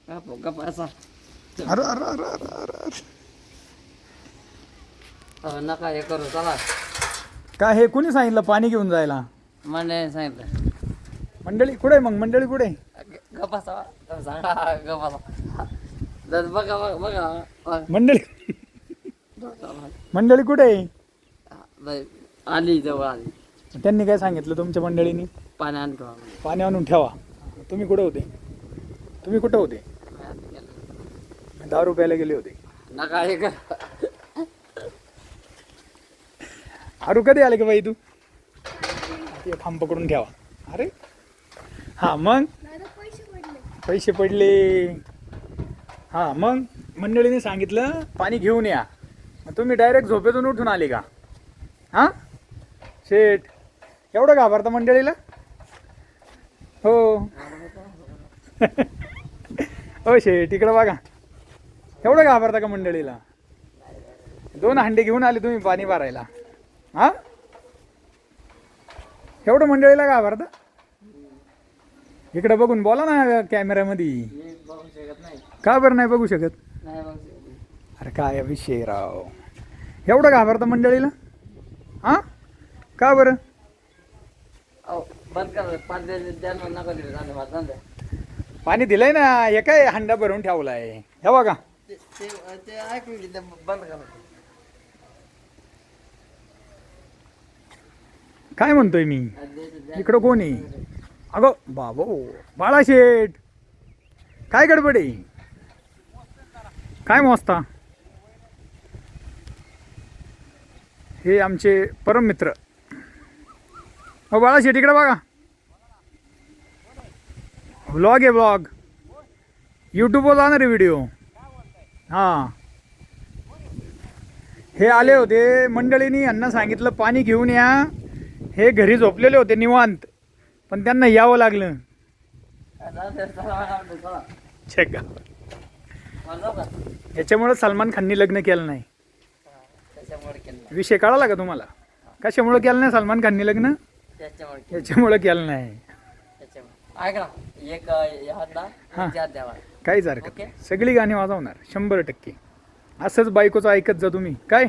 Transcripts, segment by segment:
गप असा अरे अरे अरे अरे अरे अरे. नका हे करू चला. काय हे कोणी सांगितलं पाणी घेऊन जायला? मंडळी सांगितलं. मंडळी कुठे मग? मंडळी कुठे? गप असा सांगा गप असा. बघा बघा बघा. मंडळी मंडळी कुठे? आली जवळ आली. त्यांनी काय सांगितलं तुमच्या मंडळींनी? पाणी आणतो. पाणी आणून ठेवा. तुम्ही कुठे होते? तुम्ही कुठे होते? दारू प्यायला गेले होते. नका हे कर. आरू कधी आले का बाई तू? ते थांब पकडून ठेवा. अरे हा मग पैसे पडले. हा मग मंडळीने सांगितलं पाणी घेऊन या. मग तुम्ही डायरेक्ट झोपेतून उठून आले का? हा शेठ एवढं घाबरता मंडळीला? हो हो शेठ इकडं बघा. एवढं घाबरता का मंडळीला? 2 हांडे घेऊन आले तुम्ही पाणी भरायला. हा एवढं मंडळीला घाबरता? इकडं बघून बोला ना कॅमेऱ्यामध्ये. मी बघू शकत नाही. का बरं नाही बघू शकत? नाही बघू शकत. अरे काय विषय राव. एवढं घाबरता मंडळीला? हा का बरं? अहो बंद कर. पाणी द्या नका दिलं जाणं माझं जाऊ द्या. पाणी दिलंय ना. हे काय हंडा भरून ठेवलाय हे बघा. ते ऐकून घे. बंद करा. काय म्हणतोय मी? इकडं कोण आहे? अगो बाबो बाळाशेठ काय गडबड आहे? काय मोजता? हे आमचे परम मित्र. हो बाळाशेठ इकडे बघा. व्लॉग आहे व्लॉग. यूट्यूबवर जाणार आहे व्हिडिओ. हां हे आले होते मंडळींनी यांना सांगितलं पाणी घेऊन या. हे घरी झोपलेले होते निवांत पण त्यांना यावं लागलं. चेक याच्यामुळे सलमान खाननी लग्न केलं नाही. विषय कळाला का तुम्हाला? कशामुळे केलं नाही सलमान खाननी लग्न? याच्यामुळे केलं नाही. ऐका एक द्यावा. काहीच हरकत नाही. सगळी गाणी वाजवणार 100%. असंच बायकोचं ऐकत जा तुम्ही. काय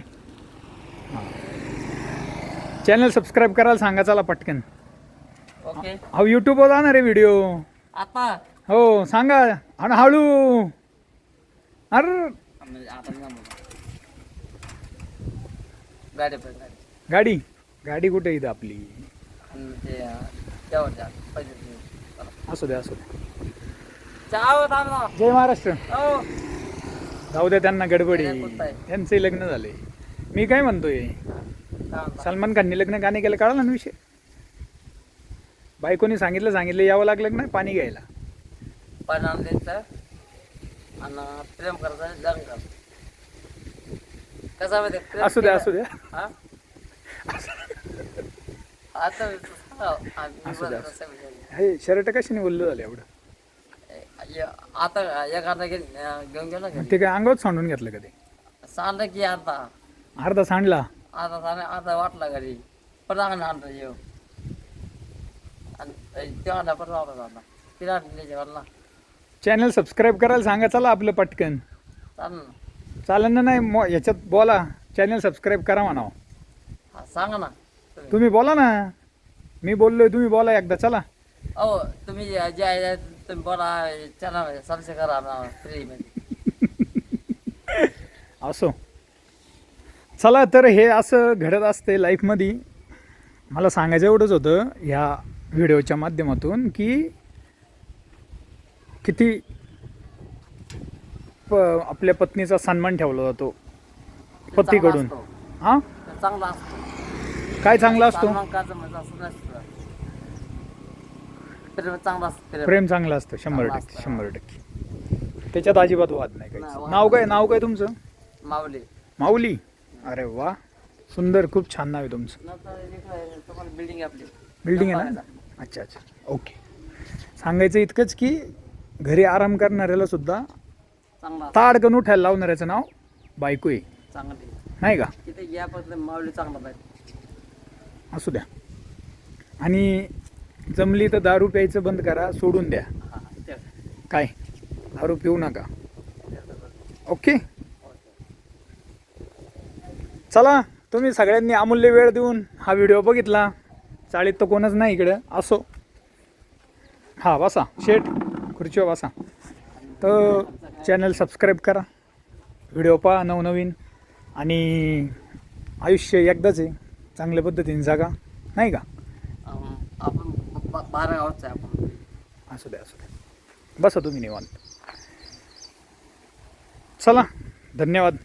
चॅनल सबस्क्राईब करायला सांगा चला पटकन. ओके. हो यूट्यूबवर जाणार आहे व्हिडिओ. आता हो सांगा आणि हळू. अरे आता गाडी पण गाडी गाडी कुठे इथं आपली? ते त्यावर द्या पैसे. असू द्या असू द्या. जय महाराष्ट्र. हो जाऊ द्या त्यांना गडबडी. आहे. त्यांचंही लग्न झालंय. मी काय म्हणतोय सलमान खाननी लग्न का नाही केलं कळाला ना विषय? बायकोनी सांगितलं यावं लागलं नाही पाणी घ्यायला. पण द्यायचं आणि प्रेम करायचं लग्न करायचं. कसं माहिती प्रेम असू द्या केलं- असू द्या हा? आता असू द्या. हे शर्ट कशाने बोललो झालं एवढं? आता एखादा घेऊन गेलो ना ते काय अंगावर सांडून घेतलं का ते? सांगलं की आता अर्धा सांडला. आता वाटला घरी पण आणतो येऊ आणि तेव्हा पण वाटत तिला वाटला. चॅनल सबस्क्राईब करायला सांगा चला आपलं पटकन. चालेल ना. चालेल ना? नाही याच्यात बोला चॅनल सबस्क्राईब करा म्हणावं. हा सांगा ना तुम्ही बोला ना. मी बोललोय तुम्ही बोला एकदा चला. हो तुम्ही जे आहे तुम्ही बोला चॅनल सबस्क्राईब करा ना फ्रीमध्ये. असो चला. तर हे असं घडत असते लाईफमध्ये. मला सांगायचं एवढंच होतं ह्या व्हिडिओच्या माध्यमातून की किती आपल्या पत्नीचा सन्मान ठेवला जातो पतीकडून. हां चांगला असतो. काय चांगला असतो? म्हणजे असं नसतं. प्रेम चांगला असतं. प्रेम चांगलं असतं 100%. 100% त्याच्यात अजिबात वाद नाही काही. नाव काय तुमचं? माऊली. माऊली. अरे वा सुंदर. खूप छान नाव आहे तुमचं. तुम्हाला बिल्डिंग आपली बिल्डिंग आहे ना? अच्छा अच्छा ओके. सांगायचं इतकंच की घरी आराम करणाऱ्याला सुद्धा चांगला ताडकन उठायला लावणाऱ्याचं नाव बायको आहे. चांगली नाही का? तिथे या पण माऊली चांगला पाहिजे. असू द्या. आणि जमली तर दारू प्यायचं बंद करा. सोडून द्या. हा ते काय दारू पिऊ नका. ओके, चला तुम्ही सगळ्यांनी अमूल्य वेळ देऊन हा व्हिडिओ बघितला. चाळीत तर कोणच नाही इकडं, असो. हा बसा शेठ, खुर्चीवर बसा. तर चॅनल सबस्क्राईब करा, व्हिडिओ पहा नवनवीन. आणि आयुष्य एकदाच आहे, चांगल्या पद्धतीने जगा, नाही का? आपण 12 गावचं आहे आपण. असू द्या असू द्या, बसा तुम्ही निवांत. चला, धन्यवाद.